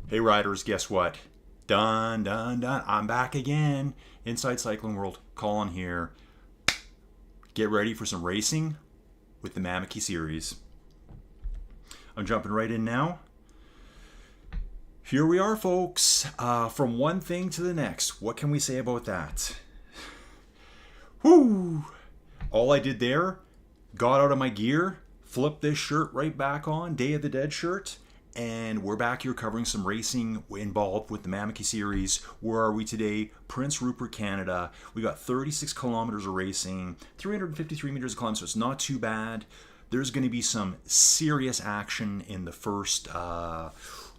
Hey riders, guess what? Done. I'm back again. Inside Cycling World, Colin here. Get ready for some racing with the Mamiky series. I'm jumping right in now. Here we are, folks. From one thing to the next. What can we say about that? Whoo! All I did there, got out of my gear, flipped this shirt right back on, Day of the Dead shirt, and we're back here covering some racing involved with the Mamiky series. Where are we today? Prince Rupert, Canada. We got 36 kilometers of racing, 353 meters of climb, so it's not too bad. There's going to be some serious action in the first,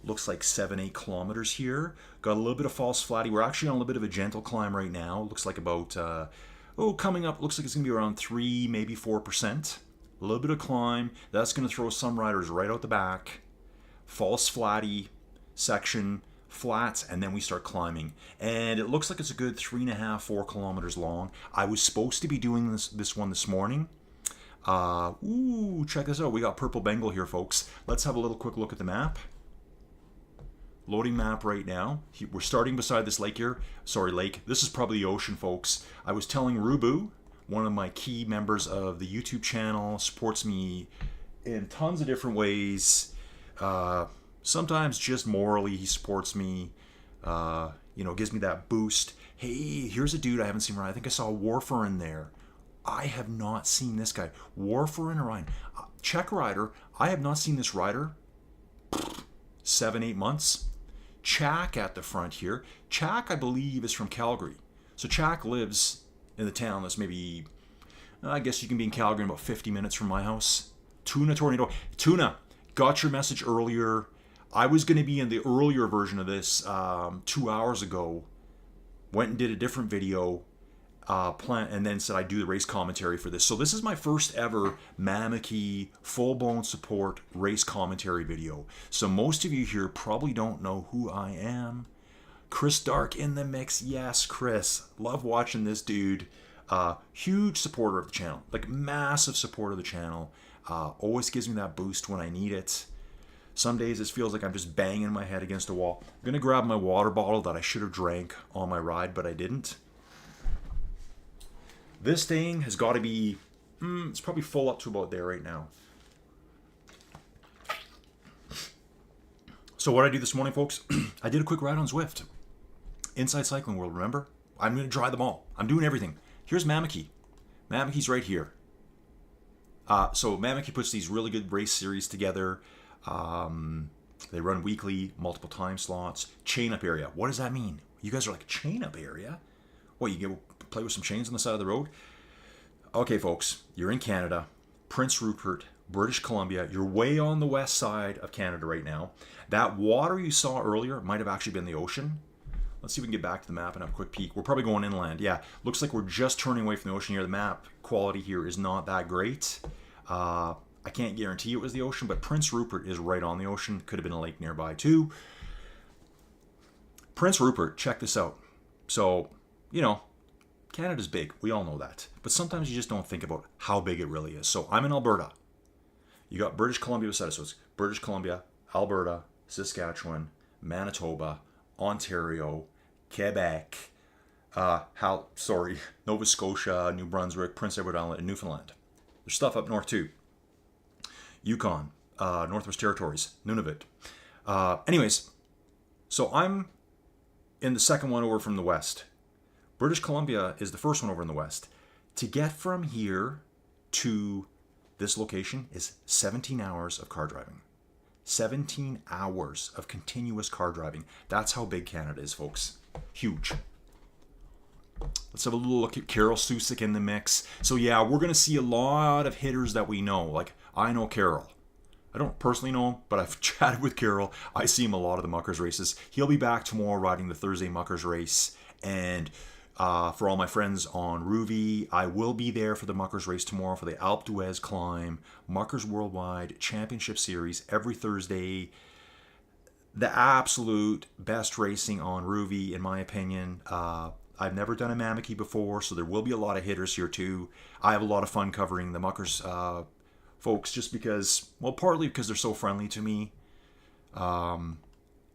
looks like 7-8 kilometers here. Got a little bit of false flatty. We're actually on a little bit of a gentle climb right now. Looks like about, coming up, looks like it's going to be around 3, maybe 4%. A little bit of climb. That's going to throw some riders right out the back. False flatty section, flats, and then we start climbing. And it looks like it's a good 3.5, 4 kilometers long. I was supposed to be doing this one this morning. Check this out. We got Purple Bengal here, folks. Let's have a little quick look at the map. Loading map right now. We're starting beside this lake here. Sorry, lake. This is probably the ocean, folks. I was telling Rubu, one of my key members of the YouTube channel, supports me in tons of different ways. Sometimes just morally he supports me, gives me that boost. Hey, here's a dude I haven't seen ride. I think I saw a Warfer in there. I have not seen this guy. Warfer and Orion. Czech rider. I have not seen this rider 7-8 months. Chak at the front here. Chak, I believe, is from Calgary. So Chak lives in the town that's maybe, I guess you can be in Calgary in about 50 minutes from my house. Tuna Tornado. Tuna. Got your message earlier. I was going to be in the earlier version of this 2 hours ago. Went and did a different video, and then said I'd do the race commentary for this. So this is my first ever Mamiky full-blown support race commentary video. So most of you here probably don't know who I am. Chris Dark in the mix. Yes, Chris. Love watching this dude. Huge supporter of the channel. Like massive supporter of the channel. Always gives me that boost when I need it. Some days it feels like I'm just banging my head against a wall. I'm going to grab my water bottle that I should have drank on my ride, but I didn't. This thing has got to be, it's probably full up to about there right now. So what I do this morning, folks, I did a quick ride on Zwift. Inside Cycling World, remember? I'm going to try them all. I'm doing everything. Here's Mamiky. Mamiky's right here. So Mamiky puts these really good race series together. They run weekly, multiple time slots. Chain up area. What does that mean? You guys are like, chain up area? What, you get play with some chains on the side of the road? Okay, folks, you're in Canada, Prince Rupert, British Columbia. You're way on the west side of Canada right now. That water you saw earlier might have actually been the ocean. Let's see if we can get back to the map and have a quick peek. We're probably going inland. Yeah, looks like we're just turning away from the ocean here. The map quality here is not that great. I can't guarantee it was the ocean, but Prince Rupert is right on the ocean. Could have been a lake nearby too. Prince Rupert, check this out. So, Canada's big. We all know that. But sometimes you just don't think about how big it really is. So I'm in Alberta. You got British Columbia beside us. So it's British Columbia, Alberta, Saskatchewan, Manitoba, Ontario, Quebec, Nova Scotia, New Brunswick, Prince Edward Island, and Newfoundland. There's stuff up north too. Yukon, Northwest Territories, Nunavut. Anyways, so I'm in the second one over from the west. British Columbia is the first one over in the west. To get from here to this location is 17 hours of car driving. 17 hours of continuous car driving. That's how big Canada is, folks. Huge. Let's have a little look at Carol Susick in the mix. So yeah, we're going to see a lot of hitters that we know. Like, I know Carol. I don't personally know him, but I've chatted with Carol. I see him a lot of the Muckers races. He'll be back tomorrow riding the Thursday Muckers race. And for all my friends on Ruvi, I will be there for the Muckers race tomorrow for the Alpe d'Huez climb. Muckers Worldwide Championship Series every Thursday. The absolute best racing on Ruvi, in my opinion. I've never done a Mamiky before, so there will be a lot of hitters here too. I have a lot of fun covering the Muckers folks just because, well, partly because they're so friendly to me.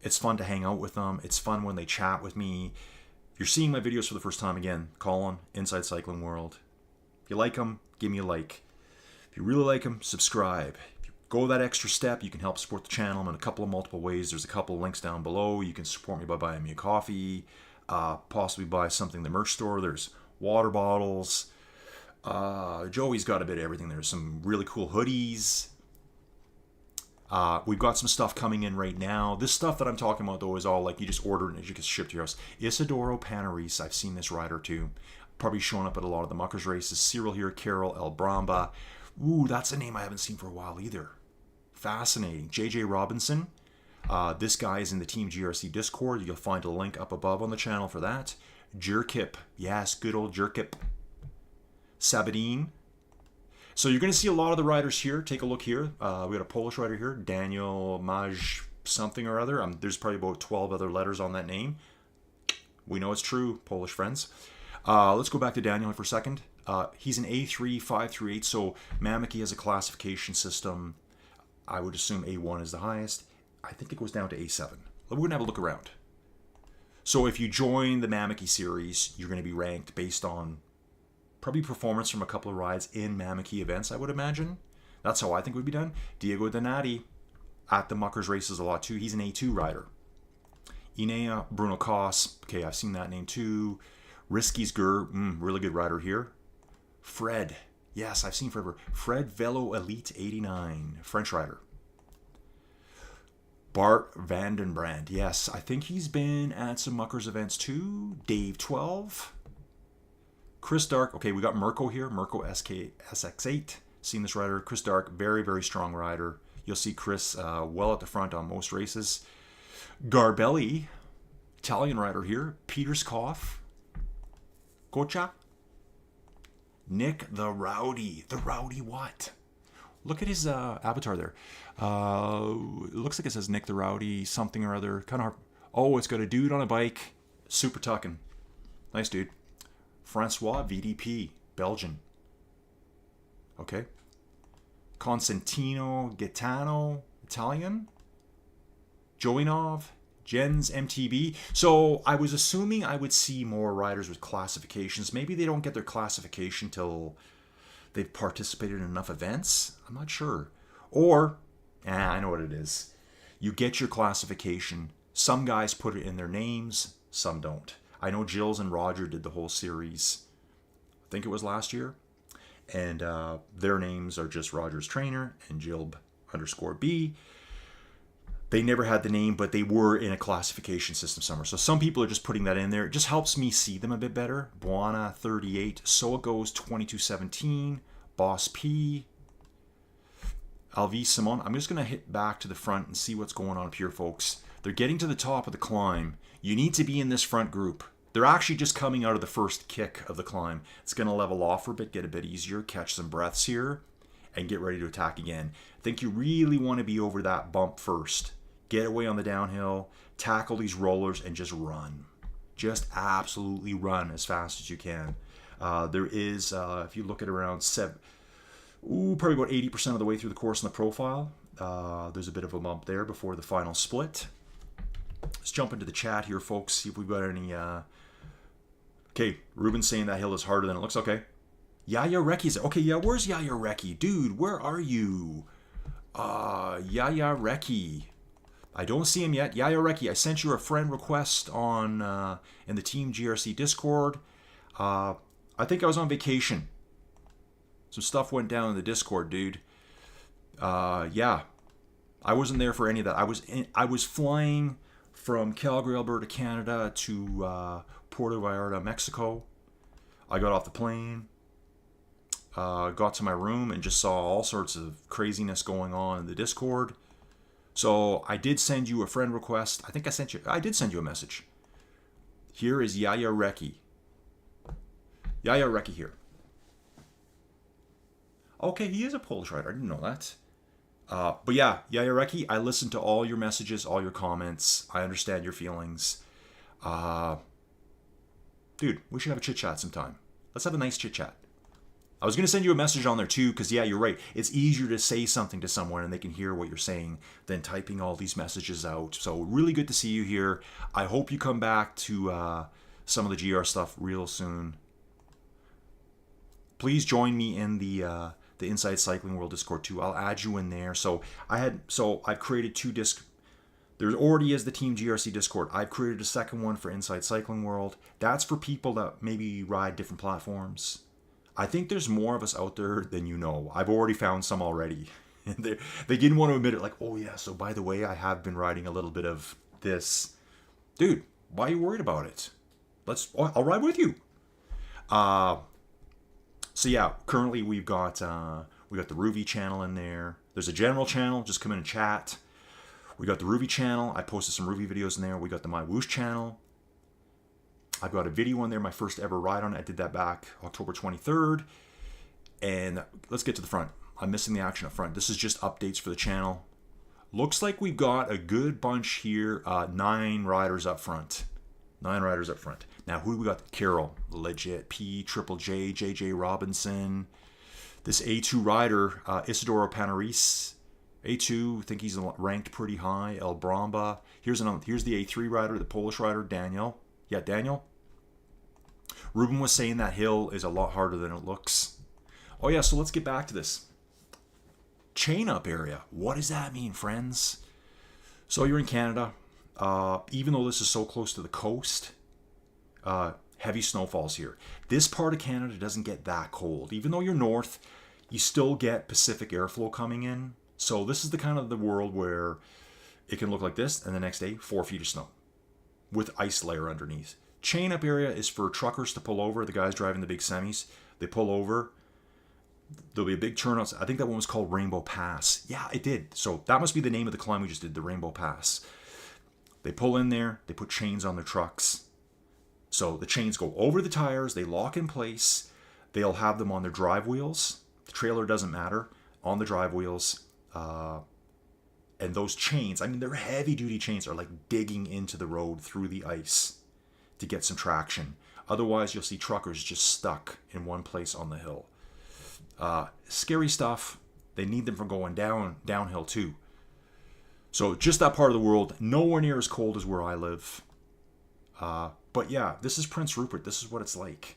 It's fun to hang out with them. It's fun when they chat with me. If you're seeing my videos for the first time, again, Colin, Inside Cycling World. If you like them, give me a like. If you really like them, subscribe. If you go that extra step, you can help support the channel in a couple of multiple ways. There's a couple of links down below. You can support me by buying me a coffee, possibly buy something in the merch store. There's water bottles. Joey's got a bit of everything. There's some really cool hoodies. We've got some stuff coming in right now. This stuff that I'm talking about, though, is all like you just order it and it gets shipped to your house. Isidoro Panaris, I've seen this rider too. Probably showing up at a lot of the Muckers races. Cyril here, Carol, El Bramba. Ooh, that's a name I haven't seen for a while either. Fascinating. JJ Robinson. This guy is in the Team GRC Discord. You'll find a link up above on the channel for that. Jerkip. Yes, good old Jerkip. Sabadine. So you're going to see a lot of the riders here. Take a look here. We got a Polish rider here, Daniel Maj something or other. There's probably about 12 other letters on that name. We know it's true, Polish friends. Let's go back to Daniel for a second. He's an A3, 5 through 8, so Mamiky has a classification system. I would assume A1 is the highest. I think it goes down to A7. We're going to have a look around. So if you join the Mamiky series, you're going to be ranked based on probably performance from a couple of rides in Mamiky events, I would imagine. That's how I think it would be done. Diego Donati at the Muckers races a lot too. He's an A2 rider. Inea, Bruno Koss. Okay, I've seen that name too. Risky's Gur, really good rider here. Fred. Yes, I've seen forever. Fred Velo Elite 89, French rider. Bart Vandenbrand. Yes, I think he's been at some Muckers events too. Dave 12. Chris Dark. Okay, we got Mirko here. Mirko SX8. Seen this rider. Chris Dark, very, very strong rider. You'll see Chris well at the front on most races. Garbelli, Italian rider here. Peterskoff. Kocha. Nick the Rowdy. The Rowdy what? Look at his avatar there. It looks like it says Nick the Rowdy something or other. Kind of hard. Oh, it's got a dude on a bike. Super tucking. Nice dude. Francois VDP, Belgian. Okay. Constantino Gaetano, Italian. Joinov, Jens MTB. So I was assuming I would see more riders with classifications. Maybe they don't get their classification till they've participated in enough events. I'm not sure. Or, I know what it is. You get your classification. Some guys put it in their names, some don't. I know Jills and Roger did the whole series, I think it was last year. And their names are just Roger's trainer and Jilb_B. They never had the name, but they were in a classification system somewhere. So some people are just putting that in there. It just helps me see them a bit better. Buana 38, So It Goes 2217, Boss P, Alvi Simon. I'm just going to hit back to the front and see what's going on up here, folks. They're getting to the top of the climb. You need to be in this front group. They're actually just coming out of the first kick of the climb. It's going to level off for a bit, get a bit easier, catch some breaths here, and get ready to attack again. I think you really want to be over that bump first. Get away on the downhill, tackle these rollers, and just run. Just absolutely run as fast as you can. There is, if you look at around probably about 80% of the way through the course in the profile, there's a bit of a bump there before the final split. Let's jump into the chat here, folks, see if we've got any... Okay, Ruben's saying that hill is harder than it looks. Okay. Yaya Reki's... Okay, yeah, where's Yaya Reki? Dude, where are you? Yaya Reki. I don't see him yet. Yaya Reki, I sent you a friend request on in the Team GRC Discord. I think I was on vacation. Some stuff went down in the Discord, dude. Yeah. I wasn't there for any of that. I was flying from Calgary, Alberta, Canada to Puerto Vallarta, Mexico. I got off the plane, got to my room, and just saw all sorts of craziness going on in the Discord. So I did send you a friend request. I think I did send you a message. Here is Yaya Reki. Yaya Reki here. Okay, he is a Polish rider. I didn't know that. But yeah, Yaya Reki, I listened to all your messages, all your comments. I understand your feelings. Dude, we should have a chit-chat sometime. Let's have a nice chit-chat. I was going to send you a message on there too, because yeah, you're right. It's easier to say something to someone and they can hear what you're saying than typing all these messages out. So really good to see you here. I hope you come back to some of the GR stuff real soon. Please join me in the Inside Cycling World Discord too. I'll add you in there. So I've created 2 disc. There already is the Team GRC Discord. I've created a second one for Inside Cycling World. That's for people that maybe ride different platforms. I think there's more of us out there than you know. I've already found some already. And they didn't want to admit it, like, oh yeah, so by the way, I have been riding a little bit of this. Dude, why are you worried about it? I'll ride with you. So yeah, currently we got the Ruby channel in there. There's a general channel, just come in and chat. We got the Ruby channel. I posted some Ruby videos in there. We got the My Whoosh channel. I've got a video on there, my first ever ride on it. I did that back October 23rd. And let's get to the front. I'm missing the action up front. This is just updates for the channel. Looks like we've got a good bunch here. 9 riders up front. 9 riders up front. Now, who do we got? Carol, legit. P, Triple J, JJ Robinson. This A2 rider, Isidoro Panaris. A2, I think he's ranked pretty high. El Bramba. Here's the A3 rider, the Polish rider, Daniel. Yeah, Daniel. Ruben was saying that hill is a lot harder than it looks. Oh yeah, so let's get back to this. Chain up area. What does that mean, friends? So you're in Canada. Even though this is so close to the coast, heavy snowfalls here. This part of Canada doesn't get that cold. Even though you're north, you still get Pacific airflow coming in. So this is the kind of the world where it can look like this, and the next day, 4 feet of snow with ice layer underneath. Chain up area is for truckers to pull over. The guys driving the big semis, they pull over. There'll be a big turnout. I think that one was called Rainbow Pass. Yeah, it did. So that must be the name of the climb we just did, the Rainbow Pass. They pull in there. They put chains on their trucks. So the chains go over the tires. They lock in place. They'll have them on their drive wheels. The trailer doesn't matter. On the drive wheels. And those chains, I mean, they're heavy-duty chains, are like digging into the road through the ice to get some traction. Otherwise, you'll see truckers just stuck in one place on the hill. Scary stuff. They need them for going downhill too. So just that part of the world, nowhere near as cold as where I live. But yeah, this is Prince Rupert. This is what it's like.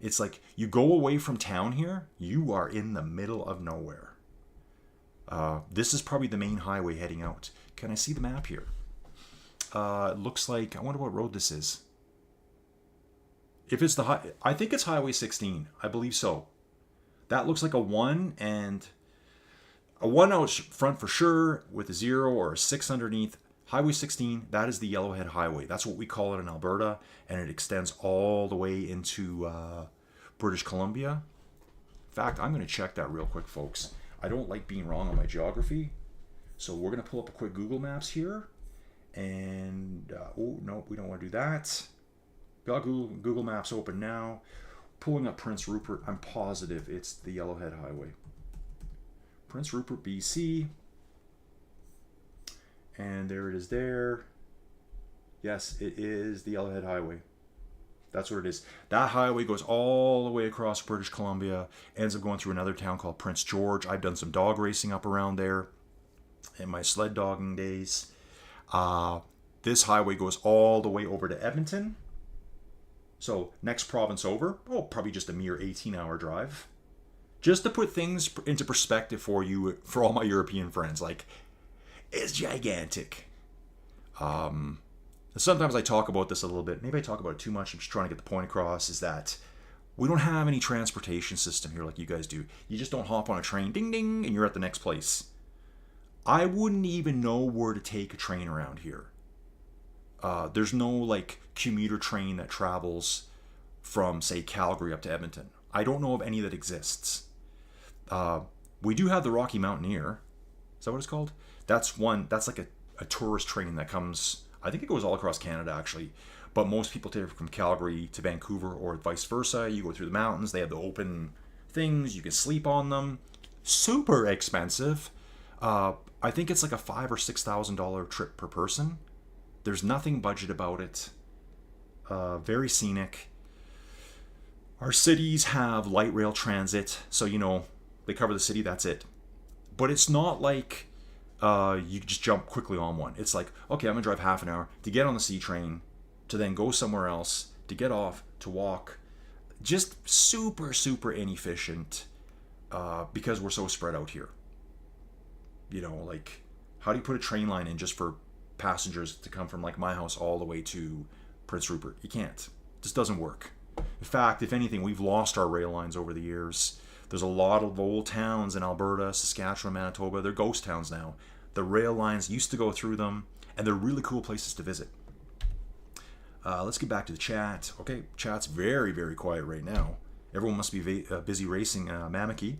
It's like you go away from town here, you are in the middle of nowhere. This is probably the main highway heading out. Can I see the map here? It looks like, I wonder what road this is. If it's I think it's Highway 16. I believe so. That looks like a 1 and a 1 out front for sure with a 0 or a 6 underneath. Highway 16, that is the Yellowhead Highway. That's what we call it in Alberta, and it extends all the way into British Columbia. In fact, I'm going to check that real quick, folks. I don't like being wrong on my geography. So we're going to pull up a quick Google Maps here. And, oh, no, we don't want to do that. Got Google Maps open now. Pulling up Prince Rupert. I'm positive it's the Yellowhead Highway. Prince Rupert, BC. And there it is there. Yes, it is the Yellowhead Highway. That's what it is. That highway goes all the way across British Columbia, ends up going through another town called Prince George. I've done some dog racing up around there in my sled dogging days. This highway goes all the way over to Edmonton. So next province over, probably just a mere 18-hour drive. Just to put things into perspective for you, for all my European friends, like, it's gigantic. Sometimes I talk about this a little bit. Maybe I talk about it too much. I'm just trying to get the point across, is that we don't have any transportation system here like you guys do. You just don't hop on a train, ding, ding, and you're at the next place. I wouldn't even know where to take a train around here. There's no, like, commuter train that travels from, say, Calgary up to Edmonton. I don't know of any that exists. We do have the Rocky Mountaineer. Is that what it's called? That's like a tourist train that comes... I think it goes all across Canada, actually. But most people take it from Calgary to Vancouver or vice versa. You go through the mountains. They have the open things. You can sleep on them. Super expensive. I think it's like a $5,000 or $6,000 trip per person. There's nothing budget about it. Very scenic. Our cities have light rail transit, so they cover the city, that's it. But it's not like you just jump quickly on one. It's like, okay, I'm gonna drive half an hour to get on the C train, to then go somewhere else, to get off, to walk. Just super, super inefficient because we're so spread out here. Like, how do you put a train line in just for passengers to come from like my house all the way to Prince Rupert? You can't. It just doesn't work. In fact, if anything, we've lost our rail lines over the years. There's a lot of old towns in Alberta, Saskatchewan, Manitoba. They're ghost towns now. The rail lines used to go through them, and they're really cool places to visit. Let's get back to the chat. Okay, chat's very, very quiet right now. Everyone must be busy racing Mamiky.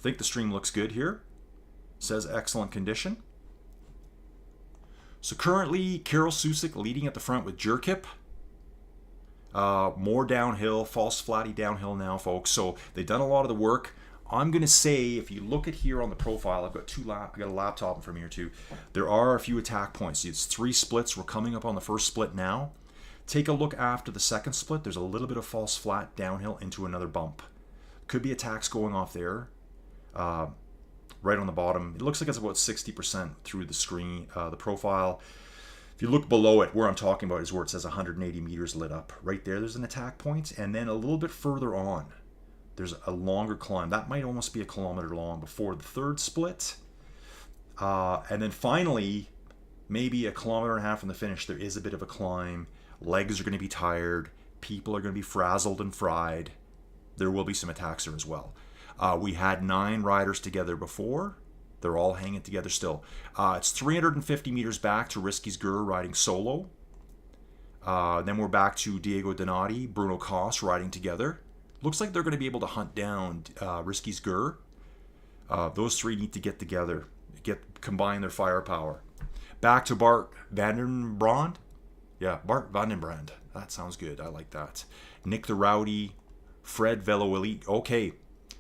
Think the stream looks good here. Says excellent condition. So currently, Carol Susick leading at the front with Jerkip. More downhill, false flatty downhill now, folks. So they've done a lot of the work. I'm going to say, if you look at here on the profile, I've got I got a laptop from here too. There are a few attack points. It's 3 splits. We're coming up on the first split now. Take a look after the second split. There's a little bit of false flat downhill into another bump. Could be attacks going off there. Right on the bottom. It looks like it's about 60% through the screen, the profile. If you look below it, where I'm talking about is where it says 180 meters lit up. Right there's an attack point, and then a little bit further on, there's a longer climb. That might almost be a kilometer long before the third split. And then finally, maybe a kilometer and a half from the finish, there is a bit of a climb. Legs are going to be tired. People are going to be frazzled and fried. There will be some attacks there as well. We had 9 riders together before. They're all hanging together still. It's 350 meters back to Risky's Gur riding solo. Then we're back to Diego Donati, Bruno Koss riding together. Looks like they're going to be able to hunt down Risky's Gur. Those 3 need to get together, combine their firepower. Back to Bart Vandenbrand. Yeah, Bart Vandenbrand. That sounds good. I like that. Nick the Rowdy, Fred Velo Elite. Okay.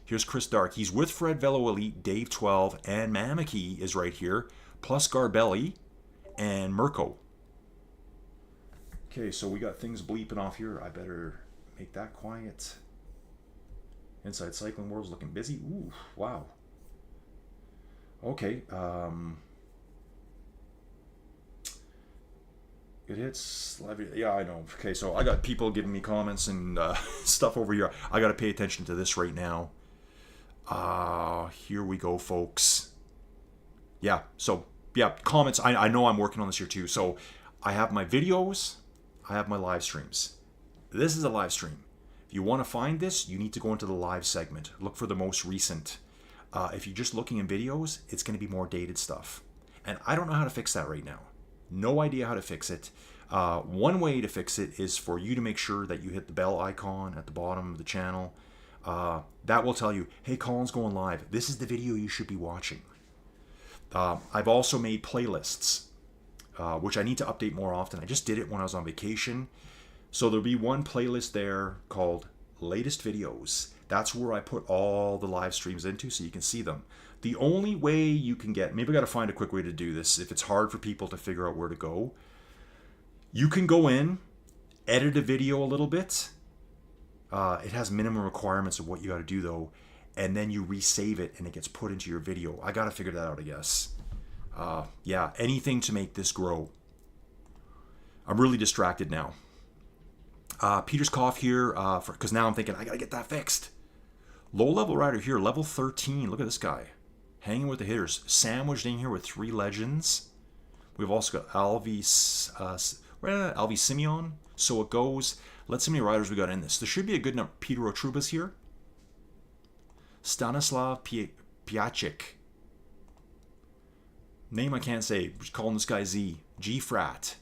Here's Chris Dark. He's with Fred Velo Elite, Dave 12, and Mamiky is right here, plus Garbelli and Mirko. Okay, so we got things bleeping off here. I better make that quiet. Inside Cycling World's looking busy. Ooh, wow. Okay. It hits live. Yeah, I know. Okay, so I got people giving me comments and stuff over here. I got to pay attention to this right now. Here we go, folks. Yeah, so, yeah, comments. I know I'm working on this here too. So I have my videos. I have my live streams. This is a live stream. If you want to find this, you need to go into the live segment. Look for the most recent. If you're just looking in videos, it's going to be more dated stuff. And I don't know how to fix that right now. No idea how to fix it. One way to fix it is for you to make sure that you hit the bell icon at the bottom of the channel. That will tell you, hey, Colin's going live. This is the video you should be watching. I've also made playlists, which I need to update more often. I just did it when I was on vacation. So there'll be one playlist there called Latest Videos. That's where I put all the live streams into so you can see them. The only way you can get, maybe I got to find a quick way to do this if it's hard for people to figure out where to go. You can go in, edit a video a little bit. It has minimum requirements of what you got to do though, and then you resave it and it gets put into your video. I got to figure that out, I guess. Yeah, anything to make this grow. I'm really distracted now. Peter's cough here, because now I'm thinking, I got to get that fixed. Low-level rider here, level 13. Look at this guy. Hanging with the hitters. Sandwiched in here with 3 legends. We've also got Alvi Simeon. So it goes. Let's see how many riders we got in this. There should be a good number. Peter Otrubas here. Stanislav Piacik. Name I can't say. Just calling this guy Z. G-Frat.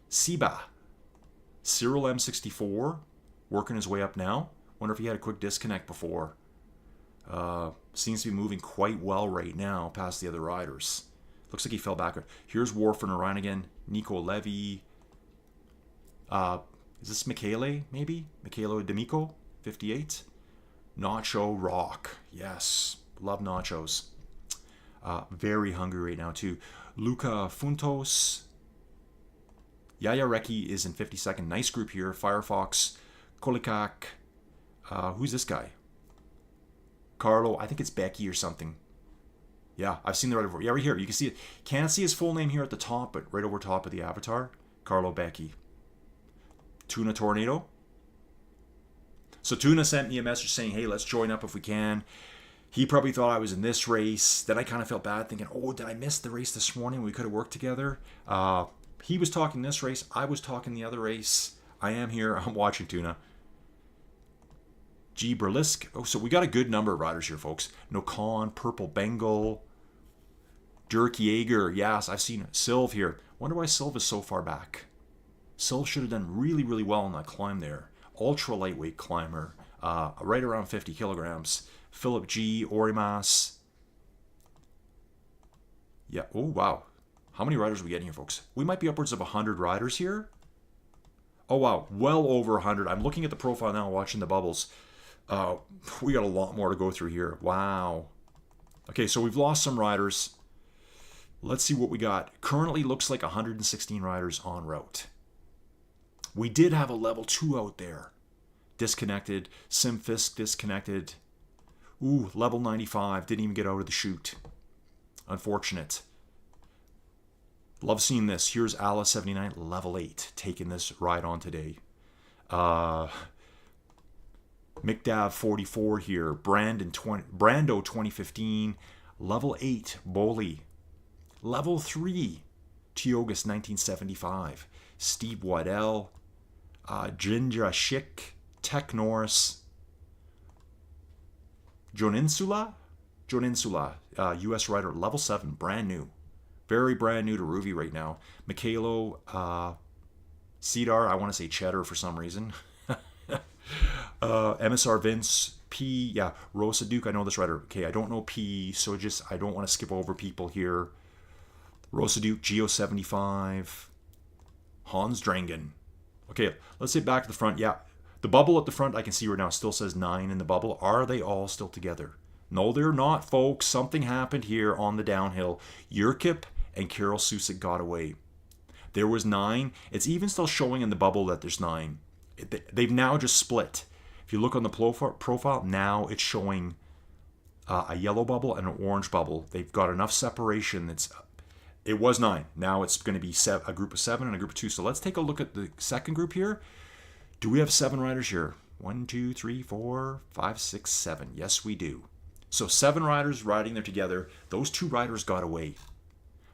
Siba. Cyril M64. Working his way up now. Wonder if he had a quick disconnect before. Seems to be moving quite well right now past the other riders. Looks like he fell back. Here's Warford and Ryan again. Nico Levy. Is this Michele, maybe? Michele D'Amico, 58. Nacho Rock. Yes. Love nachos. Very hungry right now, too. Luca Funtos. Yaya Reki is in 52nd. Nice group here. Firefox. Kolikak. Who's this guy? Carlo. I think it's Becky or something. Yeah, I've seen the rider before. Yeah, right here. You can see it. Can't see his full name here at the top, but right over top of the avatar. Carlo Becky. Tuna Tornado. So Tuna sent me a message saying, hey, let's join up if we can. He probably thought I was in this race. Then I kind of felt bad thinking, oh, did I miss the race this morning? We could have worked together. He was talking this race. I was talking the other race. I am here. I'm watching Tuna. G. Burlesque. Oh, so we got a good number of riders here, folks. Nokan, Purple Bengal, Dirk Jaeger. Yes, I've seen Sylv here. Wonder why Sylv is so far back. Sylv should have done really, really well on that climb there. Ultra lightweight climber, right around 50 kilograms. Philip G. Orimas. Yeah. Oh, wow. How many riders are we getting here, folks? We might be upwards of 100 riders here. Oh, wow. Well over 100. I'm looking at the profile now, watching the bubbles. We got a lot more to go through here. Wow. Okay, so we've lost some riders. Let's see what we got. Currently looks like 116 riders en route. We did have a level 2 out there. Disconnected. Simfisk disconnected. Ooh, level 95. Didn't even get out of the chute. Unfortunate. Love seeing this. Here's Alice 79, level 8, taking this ride on today. McDav 44 here. Brando 2015, level 8, Boli. Level 3, Tiogas 1975. Steve Waddell, Ginger Schick, Tech Norris, Joninsula, U.S. rider, level 7, brand new. Very brand new to Ruvi right now. Mikhailo, Cedar, I want to say Cheddar for some reason. MSR Vince, P, yeah, Rosa Duke, I know this rider. Okay, I don't know P, so I don't want to skip over people here. Rosa Duke, Geo 75, Hans Drangen. Okay, let's get back to the front. Yeah, the bubble at the front I can see right now still says 9 in the bubble. Are they all still together? No, they're not, folks. Something happened here on the downhill. Yurkip and Karol Susik got away. There was 9. It's even still showing in the bubble that there's 9. They've now just split. If you look on the profile, now it's showing a yellow bubble and an orange bubble. They've got enough separation. It was 9. Now it's going to be a group of 7 and a group of 2. So let's take a look at the second group here. Do we have 7 riders here? 1, 2, 3, 4, 5, 6, 7. Yes, we do. So 7 riders riding there together. Those 2 riders got away.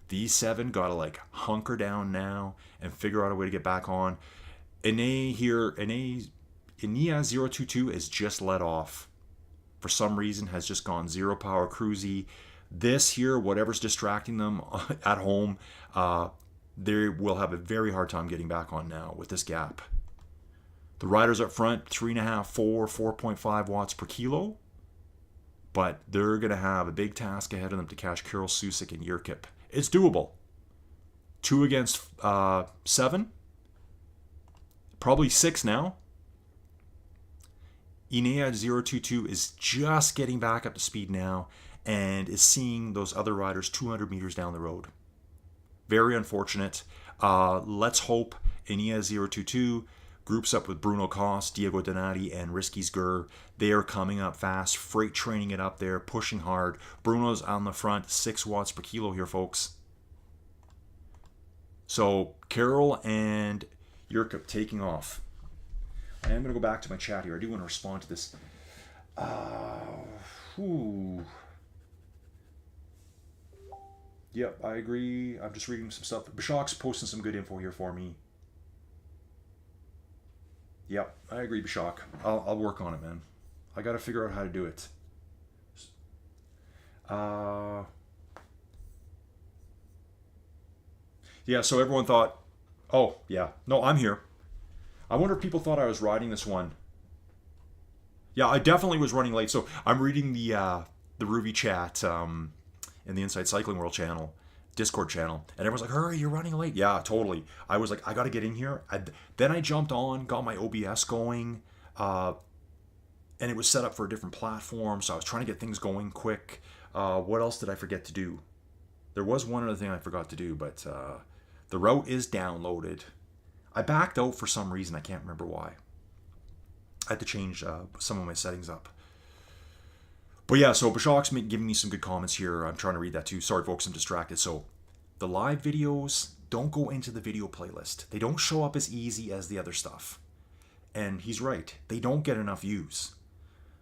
These 7 got to hunker down now and figure out a way to get back on. Ine here, Inia 022 is just let off. For some reason has just gone 0 power cruisy. This here, whatever's distracting them at home, they will have a very hard time getting back on now with this gap. The riders up front, 3.5, 4, 4.5 watts per kilo. But they're going to have a big task ahead of them to catch Karol Susik and Yurkip. It's doable. 2 against 7. Probably 6 now. Inea 022 is just getting back up to speed now and is seeing those other riders 200 meters down the road. Very unfortunate. Let's hope Inea 022 groups up with Bruno Koss, Diego Donati, and Risky Sgur. They are coming up fast, freight training it up there, pushing hard. Bruno's on the front, 6 watts per kilo here, folks. So Karol and Yurkip taking off. I am going to go back to my chat here. I do want to respond to this. Yep, I agree. I'm just reading some stuff. Bashak's posting some good info here for me. Yep, I agree, Bashak. I'll work on it, man. I got to figure out how to do it. Yeah, so everyone thought, oh, yeah. No, I'm here. I wonder if people thought I was riding this one. Yeah, I definitely was running late. So I'm reading the Ruby chat in the Inside Cycling World channel, Discord channel, and everyone's like, hurry, you're running late. Yeah, totally. I was like, I got to get in here. Then I jumped on, got my OBS going, and it was set up for a different platform, so I was trying to get things going quick. What else did I forget to do? There was one other thing I forgot to do, but the route is downloaded. I backed out for some reason. I can't remember why. I had to change some of my settings up. But yeah, so Bashok's giving me some good comments here. I'm trying to read that too. Sorry, folks, I'm distracted. So the live videos don't go into the video playlist. They don't show up as easy as the other stuff. And he's right. They don't get enough views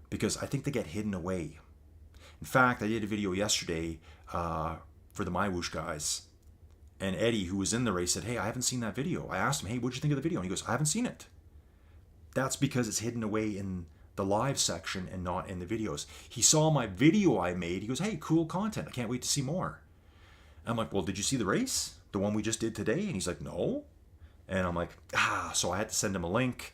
because I think they get hidden away. In fact, I did a video yesterday for the My Whoosh guys. And Eddie, who was in the race, said, hey, I haven't seen that video. I asked him, hey, what'd you think of the video? And he goes, I haven't seen it. That's because it's hidden away in the live section and not in the videos. He saw my video I made. He goes, hey, cool content. I can't wait to see more. I'm like, well, did you see the race? The one we just did today? And he's like, no. And I'm like, so I had to send him a link.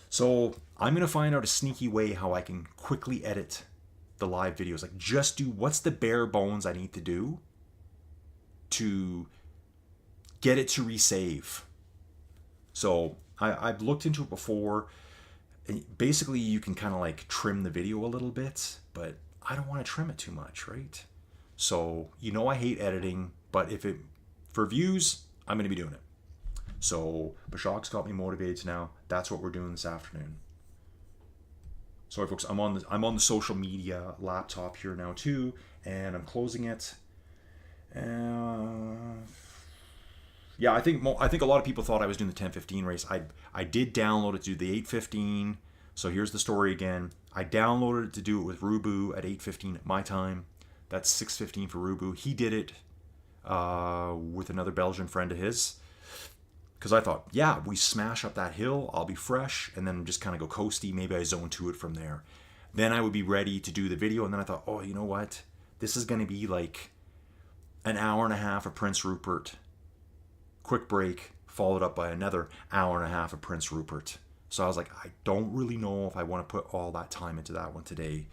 So I'm going to find out a sneaky way how I can quickly edit the live videos. Like just do what's the bare bones I need to do to get it to resave. So I've looked into it before. Basically, you can kind of like trim the video a little bit, but I don't want to trim it too much, right? So, I hate editing, but for views, I'm going to be doing it. So, Bashok's got me motivated now. That's what we're doing this afternoon. Sorry, folks, I'm on the social media laptop here now too, and I'm closing it. Yeah, I think a lot of people thought I was doing the 10:15 race. I did download it to do the 8:15. So here's the story again. I downloaded it to do it with Rubu at 8:15 my time. That's 6:15 for Rubu. He did it with another Belgian friend of his. Because I thought, yeah, we smash up that hill, I'll be fresh, and then just kind of go coasty. Maybe I zone to it from there. Then I would be ready to do the video, and then I thought, oh, you know what? This is going to be like an hour and a half of Prince Rupert. Quick break, followed up by another hour and a half of Prince Rupert. So I was like, I don't really know if I want to put all that time into that one today.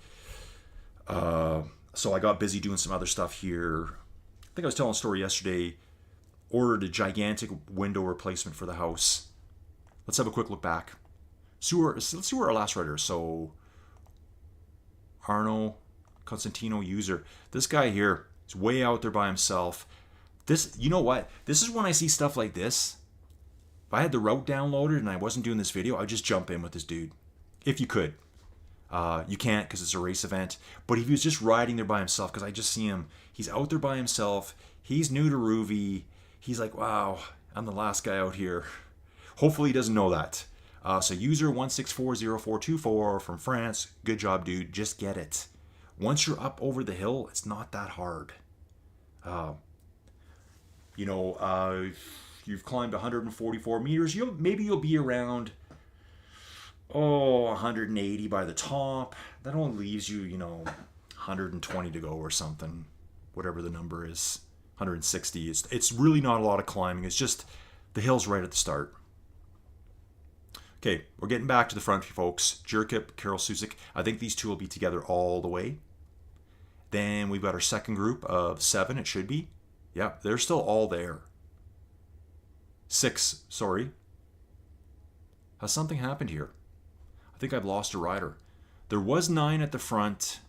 So I got busy doing some other stuff here. I think I was telling a story yesterday. Ordered a gigantic window replacement for the house. Let's have a quick look back. Let's see where our last rider is. So Arno Constantino user. This guy here is way out there by himself. You know what? This is when I see stuff like this. If I had the route downloaded and I wasn't doing this video, I'd just jump in with this dude. If you could. You can't because it's a race event. But if he was just riding there by himself, because I just see him, he's out there by himself. He's new to Ruby. He's like, wow, I'm the last guy out here. Hopefully he doesn't know that. So user 1640424 from France. Good job, dude. Just get it. Once you're up over the hill, it's not that hard. You've climbed 144 meters. Maybe you'll be around 180 by the top. That only leaves you 120 to go or something, whatever the number is. 160. It's really not a lot of climbing. It's just the hill's right at the start. Okay, we're getting back to the front, folks. Jerkip, Carol Susick. I think these two will be together all the way. Then we've got our second group of 7, it should be. Yeah, they're still all there. 6, sorry. Has something happened here? I think I've lost a rider. There was 9 at the front.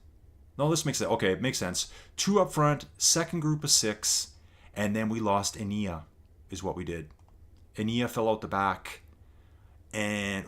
No, this makes sense. Okay, it makes sense. 2 up front, second group of 6, and then we lost Enia, is what we did. Enia fell out the back. And,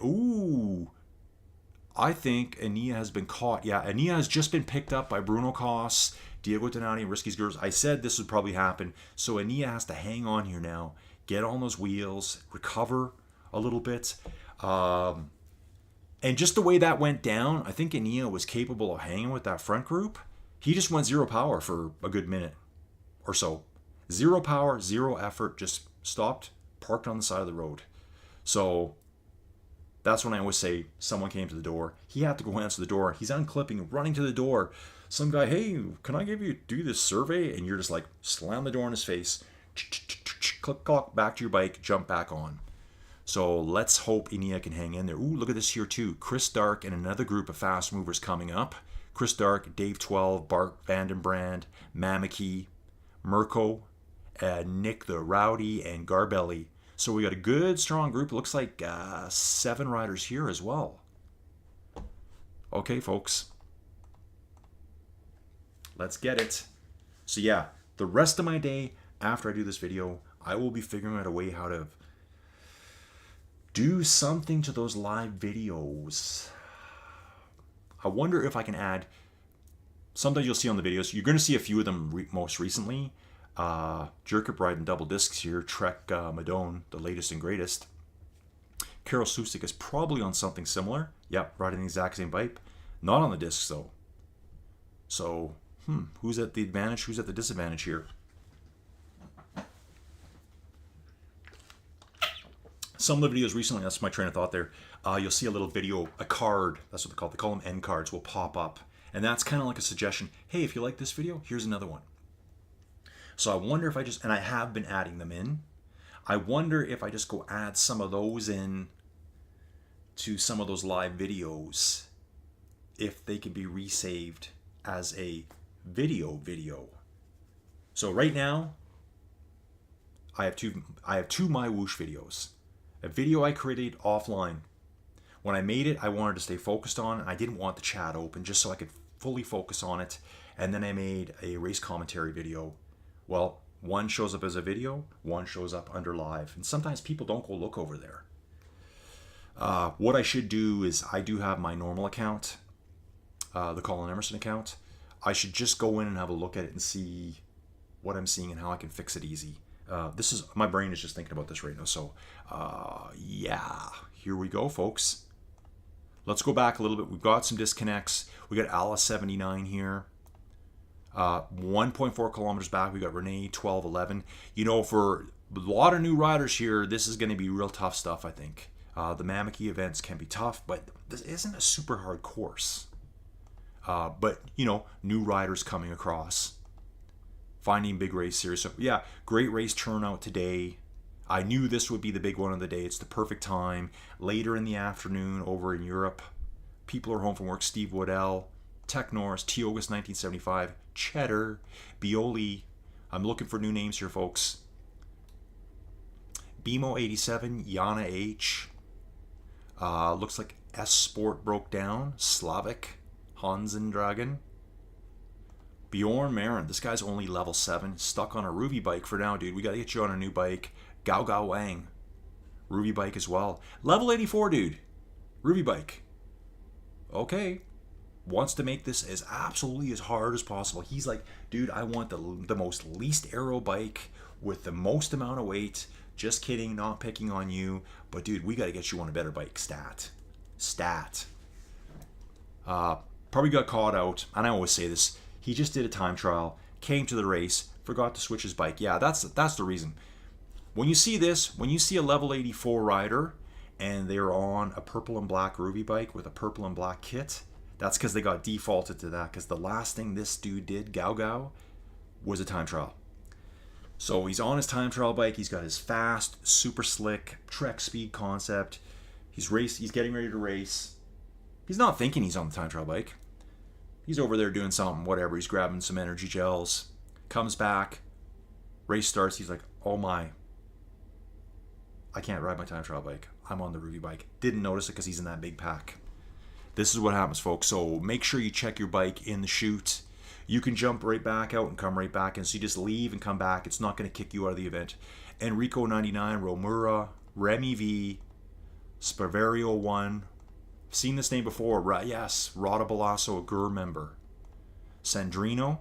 I think Enia has been caught. Yeah, Enia has just been picked up by Bruno Koss, Diego Donati, and Risky's Girls. I said this would probably happen. So Enia has to hang on here now, get on those wheels, recover a little bit. And just the way that went down, I think Enia was capable of hanging with that front group. He just went 0 power for a good minute or so. 0 power, 0 effort, just stopped, parked on the side of the road. So that's when I always say someone came to the door. He had to go answer the door. He's unclipping, running to the door. Some guy, hey, can I do this survey? And you're just like, slam the door in his face. Click, clock, back to your bike, jump back on. So let's hope Enia can hang in there. Ooh, look at this here too. Chris Dark and another group of fast movers coming up. Chris Dark, Dave 12, Bart Vandenbrand, Mamiky, Mirko, Nick the Rowdy, and Garbelli. So we got a good, strong group. Looks like 7 riders here as well. Okay, folks. Let's get it. So yeah, the rest of my day after I do this video, I will be figuring out a way how to Do something to those live videos. I wonder if I can add. Sometimes you'll see on the videos, you're going to see a few of them most recently. Jerkip riding double discs here. Trek Madone, the latest and greatest. Carol Susik is probably on something similar. Yep, riding the exact same bike. Not on the discs though. So, who's at the advantage? Who's at the disadvantage here? Some of the videos recently, that's my train of thought there, you'll see a little video, a card, that's what they call it. They call them end cards, will pop up. And that's kind of like a suggestion. Hey, if you like this video, here's another one. So I wonder if I just, and I have been adding them in. I wonder if I just go add some of those in to some of those live videos, if they can be resaved as a video. So right now, I have two My Whoosh videos. A video I created offline. When I made it, I wanted to stay focused on it. I didn't want the chat open just so I could fully focus on it. And then I made a race commentary video. Well, one shows up as a video, one shows up under live. And sometimes people don't go look over there. What I should do is, I do have my normal account, the Colin Emerson account. I should just go in and have a look at it and see what I'm seeing and how I can fix it easy. My brain is just thinking about this right now. So, yeah, here we go, folks. Let's go back a little bit. We've got some disconnects. We got Alice 79 here. 1.4 kilometers back, we got Renee 1211. You know, for a lot of new riders here, this is going to be real tough stuff, I think. The Mamiky events can be tough, but this isn't a super hard course. But, you know, new riders coming across. Finding big race series. So, yeah, great race turnout today. I knew this would be the big one of the day. It's the perfect time. Later in the afternoon over in Europe. People are home from work. Steve Waddell, Tech Norris, T. August 1975, Cheddar, Bioli. I'm looking for new names here, folks. Bimo 87, Yana H. Looks like S Sport broke down. Slavic, Hansen Dragon. Bjorn Marin, this guy's only level 7, stuck on a Ruby bike for now, dude. We gotta get you on a new bike. Gao Gao Wang, Ruby bike as well. Level 84, dude. Ruby bike. Okay. Wants to make this as absolutely as hard as possible. He's like, dude, I want the most least aero bike with the most amount of weight. Just kidding, not picking on you. But dude, we gotta get you on a better bike. Stat. Probably got caught out, and I always say this. He just did a time trial, came to the race, forgot to switch his bike. Yeah, that's the reason. When you see this, when you see a level 84 rider and they're on a purple and black Ruby bike with a purple and black kit, that's because they got defaulted to that, because the last thing this dude did, Gao Gao, was a time trial. So he's on his time trial bike, he's got his fast, super slick, Trek speed concept, he's getting ready to race. He's not thinking he's on the time trial bike. He's over there doing something, whatever, he's grabbing some energy gels, comes back, race starts, he's like, oh my, I can't ride my time trial bike. I'm on the Ruby bike. Didn't notice it because he's in that big pack. This is what happens, folks. So make sure you check your bike in the chute. You can jump right back out and come right back in. So you just leave and come back. It's not going to kick you out of the event. Enrico 99, Romura, Remy V, Spavario 1. Seen this name before. Yes, Rada Balasso, a GUR member. Sandrino,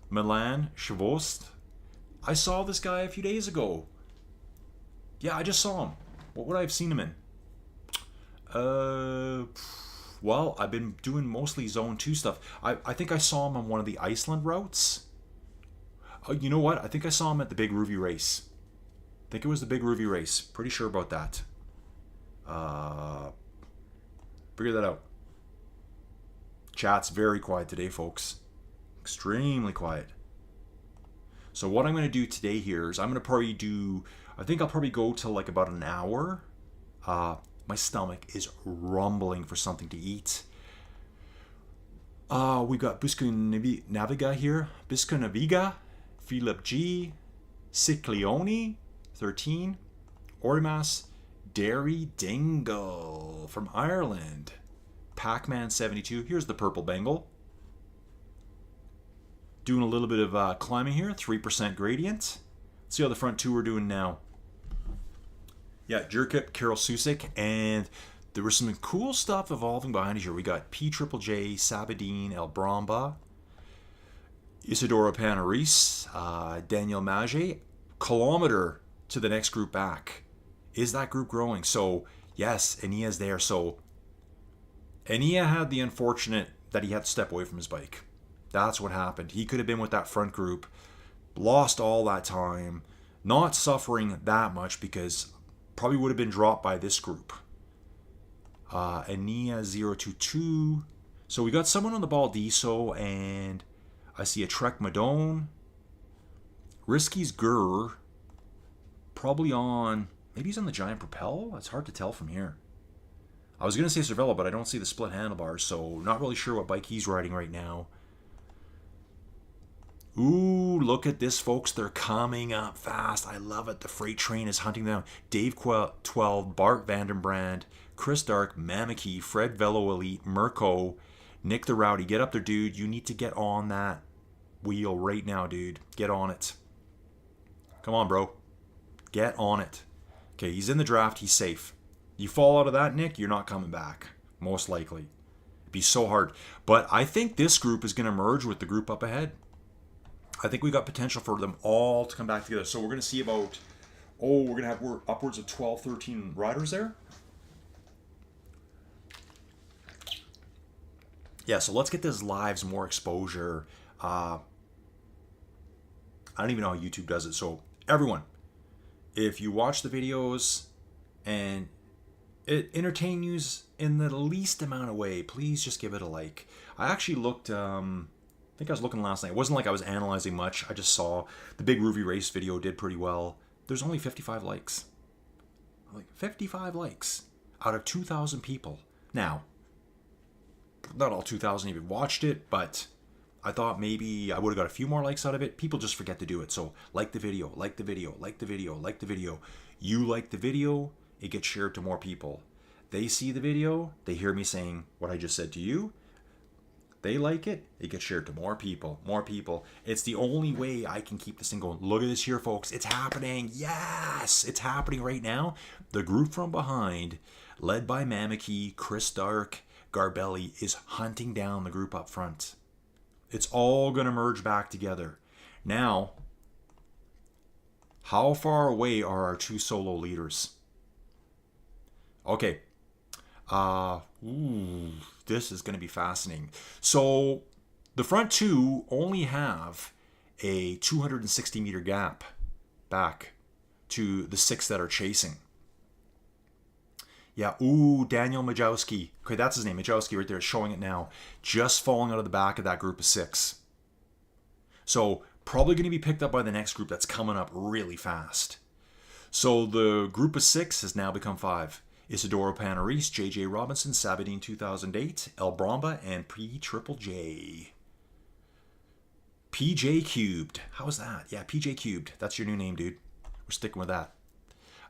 Milan, Chavost. I saw this guy a few days ago. Yeah, I just saw him. What would I have seen him in? Well, I've been doing mostly Zone 2 stuff. I think I saw him on one of the Iceland routes. You know what? I think I saw him at the Big Ruby race. I think it was the Big Ruby race. Pretty sure about that. Figure that out. Chat's very quiet today, folks. Extremely quiet. So what I'm going to do today here is I'm going to probably do... I think I'll probably go till like about an hour. My stomach is rumbling for something to eat. We got Busco Naviga here. Busco Naviga, Philip G, Ciclione, 13, Orimas, Derry Dingle from Ireland, Pac-Man 72. Here's the purple Bengal. Doing a little bit of climbing here, 3% gradient. Let's see how the front two are doing now. Yeah, Jerkip, Carol Susik, and there was some cool stuff evolving behind us here. We got P Triple J, Sabadine, El Bramba, Isadora Panaris, Daniel Mage, kilometer to the next group back. Is that group growing? So, yes, Enia's there. So, Enia had the unfortunate that he had to step away from his bike. That's what happened. He could have been with that front group, lost all that time, not suffering that much because probably would have been dropped by this group. Enia 022. So we got someone on the Baldiso, and I see a Trek Madone. Risky's Gur. Probably on, maybe he's on the Giant Propel? It's hard to tell from here. I was going to say Cervelo, but I don't see the split handlebars, so not really sure what bike he's riding right now. Ooh, look at this, folks. They're coming up fast. I love it. The freight train is hunting them. Dave 12, Bart Vandenbrand, Chris Dark, Mamiky, Fred Velo Elite, Mirko, Nick the Rowdy. Get up there, dude. You need to get on that wheel right now, dude. Get on it. Come on, bro. Get on it. Okay, he's in the draft. He's safe. You fall out of that, Nick, you're not coming back. Most likely. It'd be so hard. But I think this group is going to merge with the group up ahead. I think we got potential for them all to come back together. So we're going to see about, we're upwards of 12, 13 riders there. Yeah, so let's get this lives more exposure. I don't even know how YouTube does it. So everyone, if you watch the videos and it entertains you in the least amount of way, please just give it a like. I actually looked, I think I was looking last night. It wasn't like I was analyzing much. I just saw the big Ruby race video did pretty well. There's only 55 likes. Like 55 likes out of 2,000 people. Now, not all 2,000 even watched it, but I thought maybe I would have got a few more likes out of it. People just forget to do it. So like the video, like the video, like the video, like the video. You like the video, it gets shared to more people. They see the video, they hear me saying what I just said to you. They like it, it gets shared to more people, more people. It's the only way I can keep this thing going. Look at this here, folks. It's happening. Yes, it's happening right now. The group from behind, led by Mamiky, Chris Dark, Garbelli, is hunting down the group up front. It's all going to merge back together. Now, how far away are our two solo leaders? Okay. This is going to be fascinating. So, the front two only have a 260 meter gap back to the six that are chasing. Yeah, Daniel Majowski. Okay, that's his name, Majowski right there, showing it now. Just falling out of the back of that group of six. So, probably going to be picked up by the next group that's coming up really fast. So, the group of six has now become five. Isadora Panaris, JJ Robinson, Sabadine 2008, El Bramba, and P Triple J. PJ Cubed. How's that? Yeah, PJ Cubed. That's your new name, dude. We're sticking with that.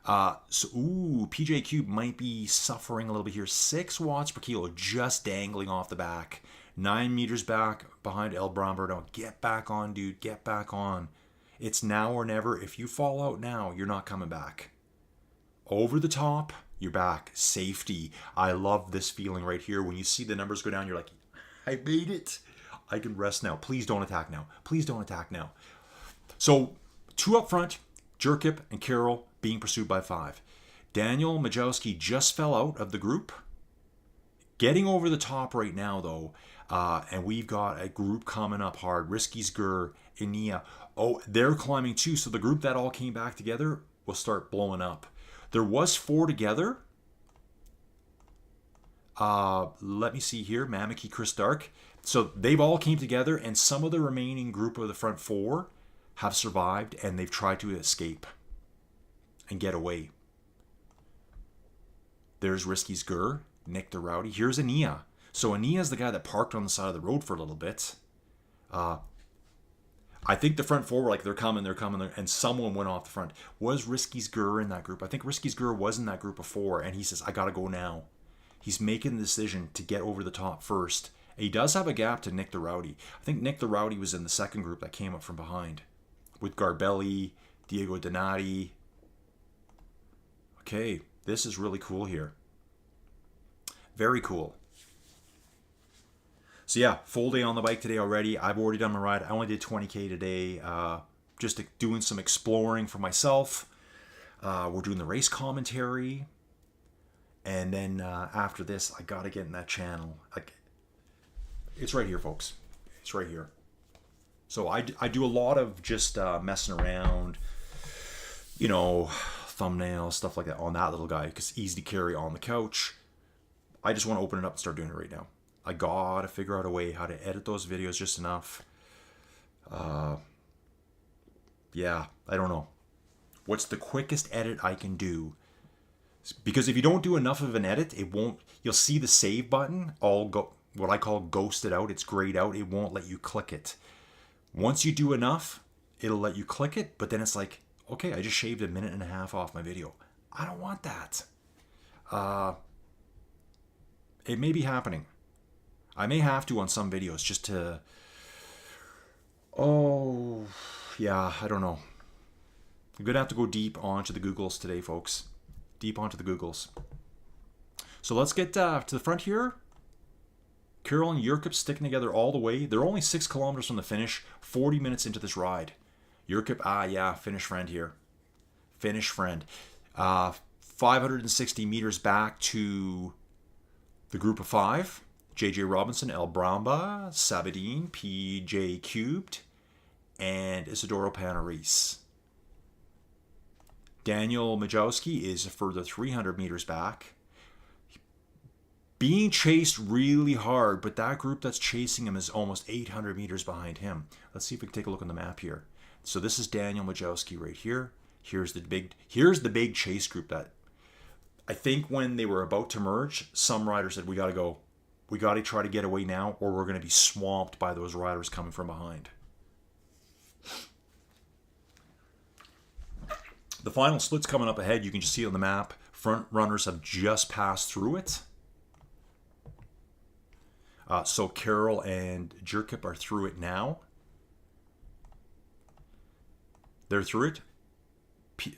PJ Cube might be suffering a little bit here. 6 watts per kilo just dangling off the back. 9 meters back behind El Bromberto. Get back on, dude. Get back on. It's now or never. If you fall out now, you're not coming back. Over the top, you're back. Safety. I love this feeling right here. When you see the numbers go down, you're like, I made it. I can rest now. Please don't attack now. Please don't attack now. So, 2 up front, Jerkip and Carroll being pursued by 5. Daniel Majowski just fell out of the group. Getting over the top right now, though, and we've got a group coming up hard. Risky's Gur, Enia. Oh, they're climbing too, so the group that all came back together will start blowing up. There was 4 together. Let me see here. Mamiky, Chris Dark. So they've all came together, and some of the remaining group of the front 4 have survived, and they've tried to escape and get away. There's Risky's Gur, Nick the Rowdy. Here's Enia. So Enia's the guy that parked on the side of the road for a little bit. I think the front 4 were like, they're coming, and someone went off the front. Was Risky's Gur in that group? I think Risky's Gur was in that group before, and he says, I gotta go now. He's making the decision to get over the top first. He does have a gap to Nick the Rowdy. I think Nick the Rowdy was in the second group that came up from behind with Garbelli, Diego Donati. Okay, this is really cool here. Very cool. So yeah, full day on the bike today already. I've already done my ride. I only did 20K today, just doing some exploring for myself. We're doing the race commentary. And then after this, I gotta get in that channel. It's right here, folks. It's right here. So I do a lot of just messing around, you know, thumbnails, stuff like that on that little guy, because it's easy to carry on the couch. I just want to open it up and start doing it right now. I gotta figure out a way how to edit those videos just enough. Yeah, I don't know. What's the quickest edit I can do? Because if you don't do enough of an edit, it won't. You'll see the save button all go what I call ghosted out. It's grayed out. It won't let you click it. Once you do enough, it'll let you click it. But then it's like, okay, I just shaved a minute and a half off my video. I don't want that. It may be happening. I may have to on some videos just to. Oh, yeah. I don't know. I'm gonna have to go deep onto the Googles today, folks. Deep onto the Googles. So let's get to the front here. Carol and Yurkup sticking together all the way. They're only 6 kilometers from the finish, 40 minutes into this ride. Yurkup, yeah, finish friend here. Finish friend. 560 meters back to the group of 5. JJ Robinson, El Bramba, Sabadine, PJ Cubed, and Isidoro Panaris. Daniel Majowski is a further 300 meters back. Being chased really hard, but that group that's chasing him is almost 800 meters behind him. Let's see if we can take a look on the map here. So this is Daniel Majowski right here. Here's the big chase group that I think when they were about to merge, some riders said, we got to go. We got to try to get away now, or we're going to be swamped by those riders coming from behind. The final split's coming up ahead. You can just see it on the map. Front runners have just passed through it. So Carol and Yurkup are through it now. They're through it.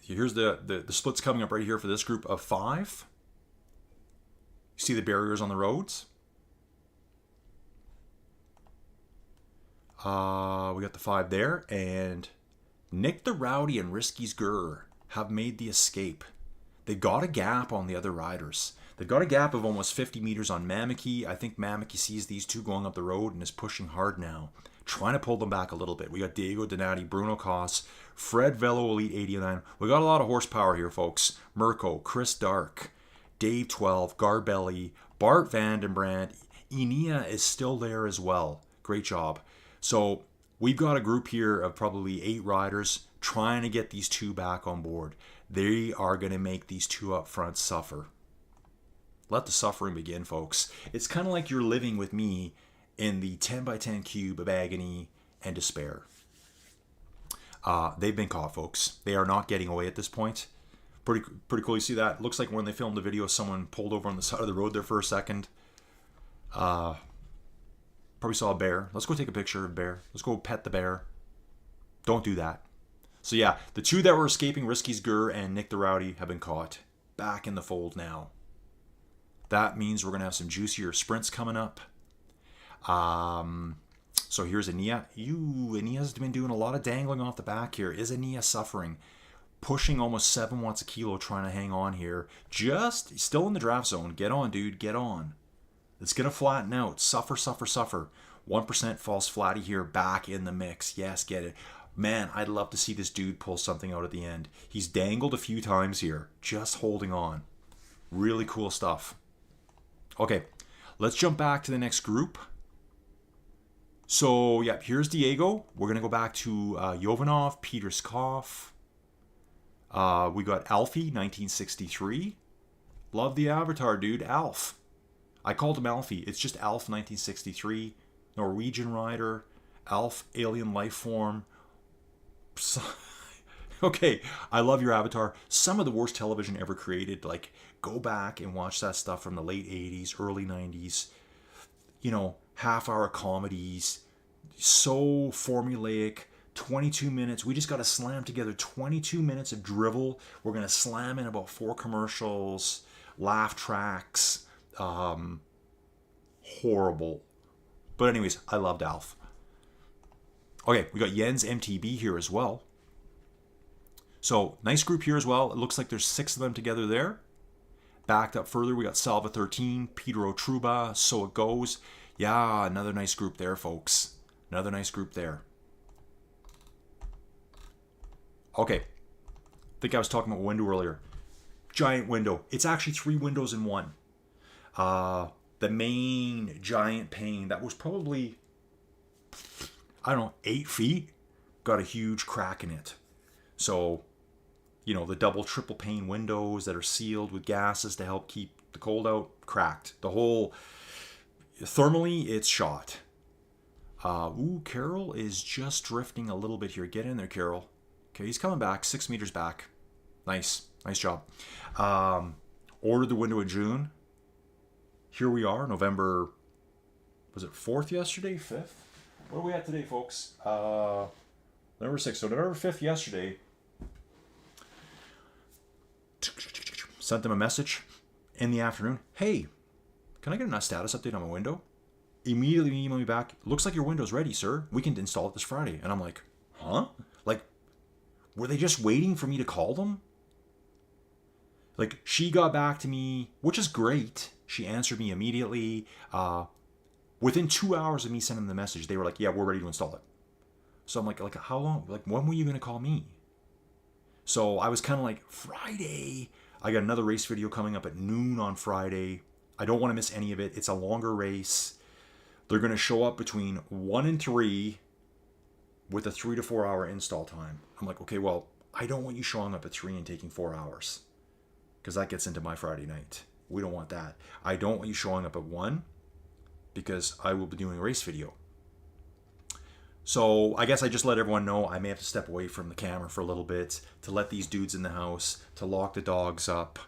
Here's the splits coming up right here for this group of 5. You see the barriers on the roads? We got the 5 there. And Nick the Rowdy and Risky's Gurr have made the escape. They got a gap on the other riders. They've got a gap of almost 50 meters on Mamiky. I think Mamiky sees these two going up the road and is pushing hard now, trying to pull them back a little bit. We got Diego Donati, Bruno Koss, Fred Velo Elite 89. We got a lot of horsepower here, folks. Mirko, Chris Dark, Dave 12, Garbelli, Bart Vandenbrand. Inia is still there as well. Great job. So we've got a group here of probably 8 riders trying to get these 2 back on board. They are going to make these 2 up front suffer. Let the suffering begin, folks. It's kind of like you're living with me in the 10x10 cube of agony and despair. They've been caught, folks. They are not getting away at this point. Pretty cool. You see that? Looks like when they filmed the video, someone pulled over on the side of the road there for a second. Probably saw a bear. Let's go take a picture of a bear. Let's go pet the bear. Don't do that. So yeah, the 2 that were escaping, Risky's Gurr and Nick the Rowdy, have been caught. Back in the fold now. That means we're going to have some juicier sprints coming up. So here's Ania. Ania's been doing a lot of dangling off the back here. Is Ania suffering? Pushing almost 7 watts a kilo, trying to hang on here. Just still in the draft zone. Get on, dude. Get on. It's going to flatten out. Suffer, suffer, suffer. 1% false flatty here. Back in the mix. Yes, get it. Man, I'd love to see this dude pull something out at the end. He's dangled a few times here. Just holding on. Really cool stuff. Okay, let's jump back to the next group. So, yeah, here's Diego. We're going to go back to Jovanov, Peter Skoff. We got Alfie, 1963. Love the avatar, dude. Alf. I called him Alfie. It's just Alf, 1963. Norwegian rider. Alf, alien life form. Okay, I love your avatar. Some of the worst television ever created. Like, go back and watch that stuff from the late 80s, early 90s. You know, half-hour comedies. So formulaic, 22 minutes. We just got to slam together 22 minutes of drivel. We're going to slam in about 4 commercials, laugh tracks. Horrible. But anyways, I loved Alf. Okay, we got Jens MTB here as well. So, nice group here as well. It looks like there's 6 of them together there. Backed up further, we got Salva 13, Peter Otruba, So It Goes. Yeah, another nice group there, folks. Another nice group there. Okay. I think I was talking about window earlier. Giant window. It's actually 3 windows in one. The main giant pane that was probably, I don't know, 8 feet, got a huge crack in it. So, you know, the double, triple pane windows that are sealed with gases to help keep the cold out, cracked. The whole, thermally, it's shot. Carol is just drifting a little bit here. Get in there, Carol. Okay, he's coming back, 6 meters back. Nice job. Ordered the window in June. Here we are, November, was it 4th yesterday? 5th? What are we at today, folks? November 6th. So November 5th yesterday, sent them a message in the afternoon. Hey, can I get a status update on my window? Immediately email me back. Looks like your window's ready, sir. We can install it this Friday. And I'm like, huh? Like, were they just waiting for me to call them? Like, she got back to me, which is great. She answered me immediately. Within 2 hours of me sending them the message, they were like, yeah, we're ready to install it. So I'm like, how long? Like, when were you going to call me? So I was kind of like, Friday. I got another race video coming up at noon on Friday. I don't want to miss any of it. It's a longer race. They're going to show up between 1 and 3 with a 3 to 4 hour install time. I'm like, okay, well, I don't want you showing up at 3 and taking 4 hours, because that gets into my Friday night. We don't want that. I don't want you showing up at 1, because I will be doing a race video. So I guess I just let everyone know I may have to step away from the camera for a little bit to let these dudes in the house, to lock the dogs up,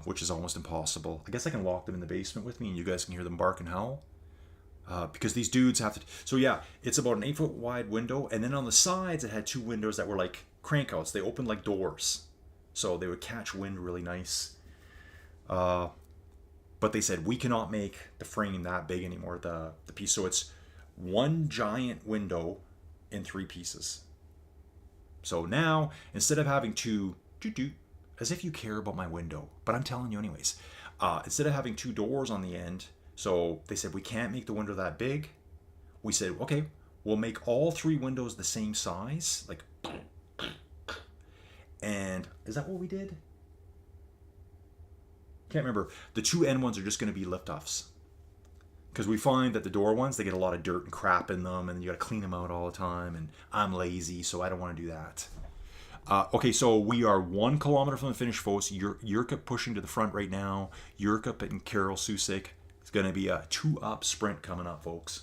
which is almost impossible. I guess I can lock them in the basement with me and you guys can hear them bark and howl. Because these dudes have to... So yeah, it's about an 8-foot wide window, and then on the sides it had 2 windows that were like crankouts. They opened like doors, so they would catch wind really nice. But they said we cannot make the frame that big anymore, the piece. So it's 1 giant window in 3 pieces. So now, instead of having to as if you care about my window, but I'm telling you anyways, instead of having 2 doors on the end, so they said we can't make the window that big. We said, okay, we'll make all 3 windows the same size, like, and is that what we did? Can't remember. The 2 end ones are just going to be lift-offs, because we find that the door ones, they get a lot of dirt and crap in them, and you got to clean them out all the time, and I'm lazy, so I don't want to do that. Okay, so we are 1 kilometer from the finish, folks. Jurka pushing to the front right now. Jurka and Carol Susik. It's going to be a 2-up sprint coming up, folks.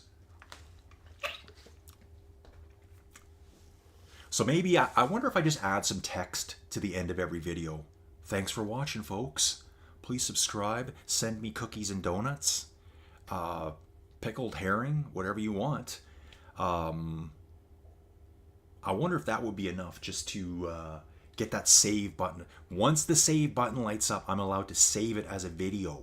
So maybe, I wonder if I just add some text to the end of every video. Thanks for watching, folks. Please subscribe. Send me cookies and donuts. Pickled herring, whatever you want. I wonder if that would be enough just to get that save button. Once the save button lights up, I'm allowed to save it as a video.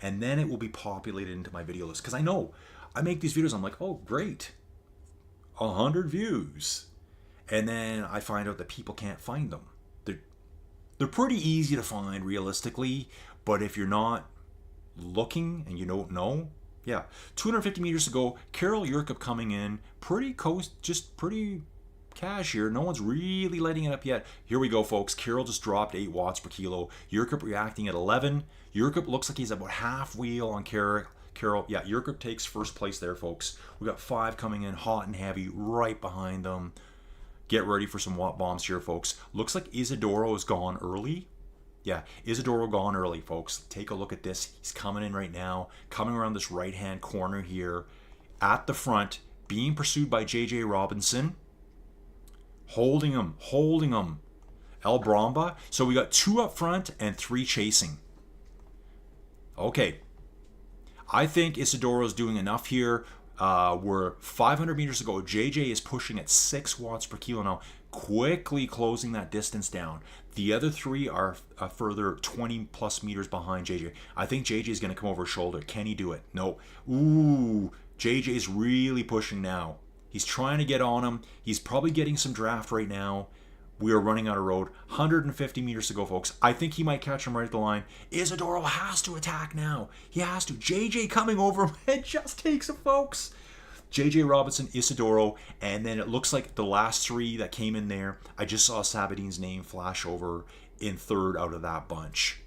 And then it will be populated into my video list. Because I know, I make these videos, I'm like, oh, great. 100 views. And then I find out that people can't find them. They're pretty easy to find, realistically. But if you're not looking and you don't know, yeah. 250 meters to go. Carol Jurka coming in. Pretty cash here. No one's really lighting it up yet. Here we go, folks. Carol just dropped 8 watts per kilo. Jurka reacting at 11. Jurka looks like he's about half wheel on Carol. Yeah, Jurka takes first place there, folks. We got 5 coming in hot and heavy right behind them. Get ready for some watt bombs here, folks. Looks like Isidoro is gone early. Yeah, Isidoro gone early, folks. Take a look at this. He's coming in right now. Coming around this right-hand corner here. At the front. Being pursued by J.J. Robinson. Holding him. El Bramba. So we got 2 up front and 3 chasing. Okay. I think Isidoro's doing enough here. We're 500 meters to go. JJ is pushing at 6 watts per kilo now, quickly closing that distance down. The other three are a further 20 plus meters behind JJ. I think JJ is going to come over his shoulder. Can he do it? No. Ooh, JJ's really pushing now. He's trying to get on him. He's probably getting some draft right now. We are running out of road. 150 meters to go, folks. I think he might catch him right at the line. Isidoro has to attack now. He has to. JJ coming over him and just takes him, folks. JJ Robinson, Isidoro, and then it looks like the last three that came in there, I just saw Sabadine's name flash over in third out of that bunch.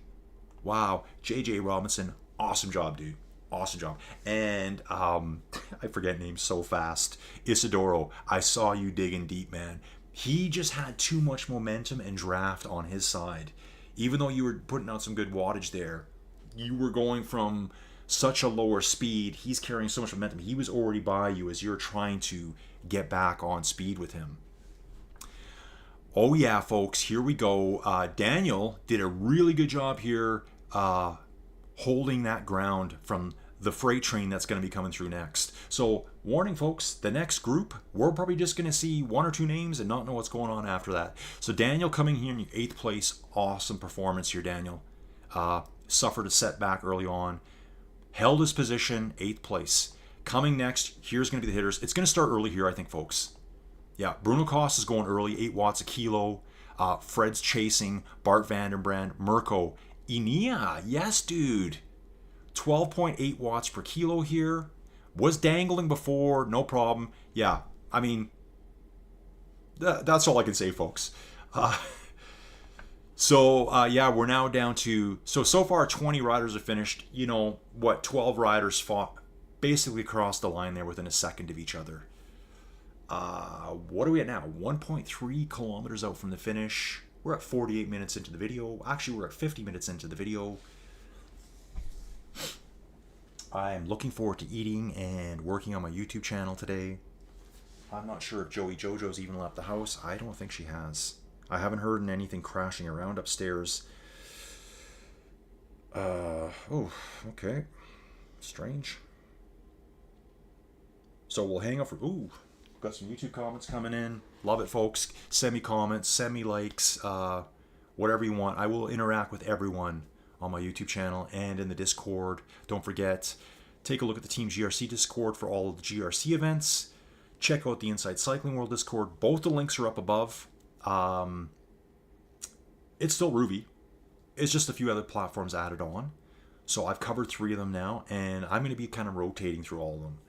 Wow. JJ Robinson, awesome job, dude. Awesome job. And I forget names so fast. Isidoro, I saw you digging deep, man. He just had too much momentum and draft on his side. Even though you were putting out some good wattage there, you were going from such a lower speed. He's carrying so much momentum. He was already by you as you're trying to get back on speed with him. Oh yeah, folks, here we go. Daniel did a really good job here holding that ground from the freight train that's going to be coming through next. So, warning folks, the next group, we're probably just going to see one or two names and not know what's going on after that. So Daniel coming here in 8th place, awesome performance here, Daniel. Suffered a setback early on, held his position, 8th place. Coming next, here's going to be the hitters. It's going to start early here, I think, folks. Yeah, Bruno Costa is going early, 8 watts a kilo. Fred's chasing, Bart Vandenbrand, Mirko, Inia, yes, dude. 12.8 watts per kilo here. Was dangling before, no problem. Yeah, I mean, that's all I can say, folks. Yeah, we're now down to, so far 20 riders have finished. 12 riders fought basically across the line there within a second of each other. What are we at now? 1.3 kilometers out from the finish. We're at 48 minutes into the video. Actually, we're at 50 minutes into the video. I'm looking forward to eating and working on my YouTube channel today. I'm not sure if Joey Jojo's even left the house. I don't think she has. I haven't heard anything crashing around upstairs. Oh, okay. Strange. So we'll hang out for... Ooh, got some YouTube comments coming in. Love it, folks. Send me comments, send me likes, whatever you want. I will interact with everyone on my YouTube channel and in the Discord. Don't forget, take a look at the Team GRC Discord for all of the GRC events. Check out the Inside Cycling World Discord. Both the links are up above. It's still Ruby. It's just a few other platforms added on. So I've covered 3 of them now, and I'm going to be kind of rotating through all of them.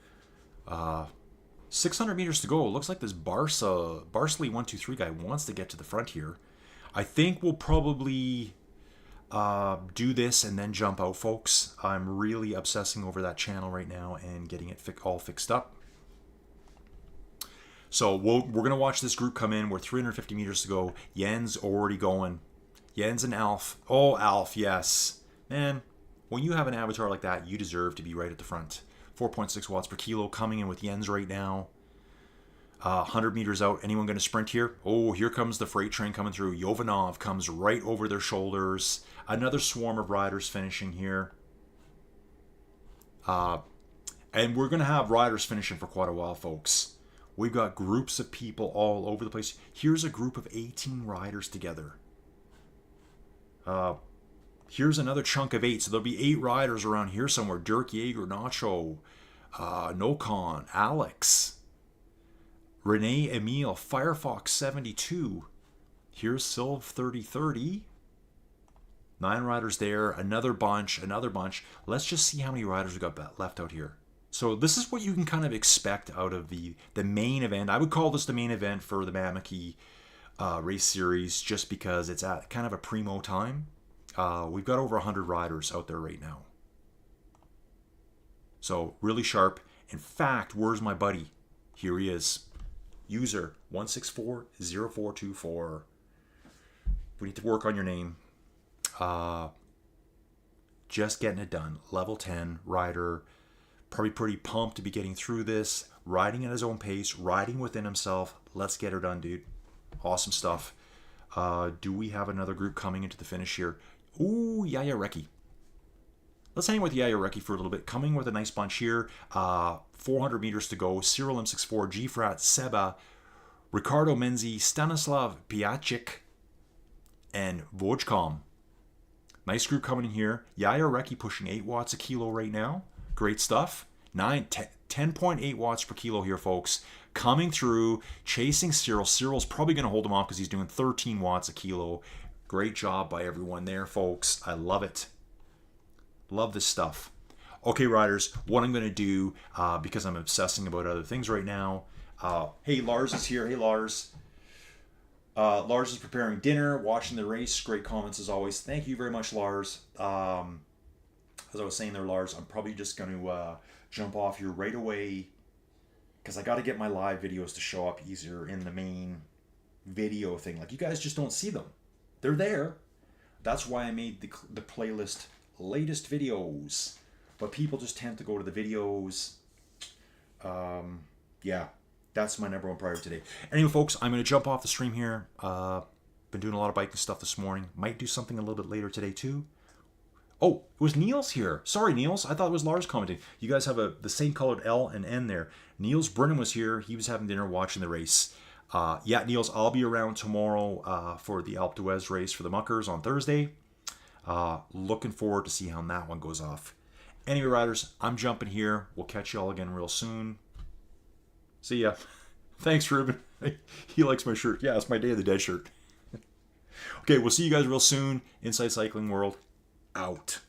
600 meters to go. It looks like this Barsley123 guy wants to get to the front here. I think we'll probably do this and then jump out, folks. I'm really obsessing over that channel right now and getting it all fixed up. So we're going to watch this group come in. We're 350 meters to go. Jens already going. Jens and Alf. Oh, Alf, yes. Man, when you have an avatar like that, you deserve to be right at the front. 4.6 watts per kilo coming in with Jens right now. 100 meters out. Anyone going to sprint here? Oh, here comes the freight train coming through. Jovanov comes right over their shoulders. Another swarm of riders finishing here. And we're going to have riders finishing for quite a while, folks. We've got groups of people all over the place. Here's a group of 18 riders together. Here's another chunk of 8. So there'll be 8 riders around here somewhere. Dirk Jaeger, Nacho, Nocon, Alex, Renee Emile, Firefox 72. Here's Sylv 3030. 9 riders there. Another bunch. Let's just see how many riders we got left out here. So this is what you can kind of expect out of the main event. I would call this the main event for the Mamiky race series just because it's at kind of a primo time. We've got over 100 riders out there right now. So really sharp. In fact, where's my buddy? Here he is. User 1640424. We need to work on your name. Just getting it done. Level 10 rider. Probably pretty pumped to be getting through this. Riding at his own pace. Riding within himself. Let's get her done, dude. Awesome stuff. Do we have another group coming into the finish here? Ooh, Yaya Reki. Let's hang with Yayarecki for a little bit. Coming with a nice bunch here. 400 meters to go. Cyril M64, Gfrat, Seba, Ricardo Menzi, Stanislav Piacic, and Vojkom. Nice group coming in here. Yayarecki pushing 8 watts a kilo right now. Great stuff. 10.8 watts per kilo here, folks. Coming through, chasing Cyril. Cyril's probably going to hold him off because he's doing 13 watts a kilo. Great job by everyone there, folks. I love it. Love this stuff. Okay, riders, what I'm going to do, because I'm obsessing about other things right now. Hey, Lars is here. Hey, Lars. Lars is preparing dinner, watching the race. Great comments as always. Thank you very much, Lars. As I was saying there, Lars, I'm probably just going to jump off here right away because I got to get my live videos to show up easier in the main video thing. Like, you guys just don't see them. They're there. That's why I made the playlist latest videos. But people just tend to go to the videos. Yeah, that's my number one priority today. Anyway, folks, I'm going to jump off the stream here. Been doing a lot of biking stuff this morning. Might do something a little bit later today, too. Oh, it was Niels here. Sorry, Niels. I thought it was Lars commenting. You guys have the same colored L and N there. Niels Brennan was here. He was having dinner watching the race. Yeah, Niels, I'll be around tomorrow for the Alpe d'Huez race for the Muckers on Thursday. Looking forward to see how that one goes off. Anyway, riders, I'm jumping here. We'll catch you all again real soon. See ya. Thanks, Ruben. He likes my shirt. Yeah, it's my Day of the Dead shirt. Okay, we'll see you guys real soon. Inside Cycling World, out.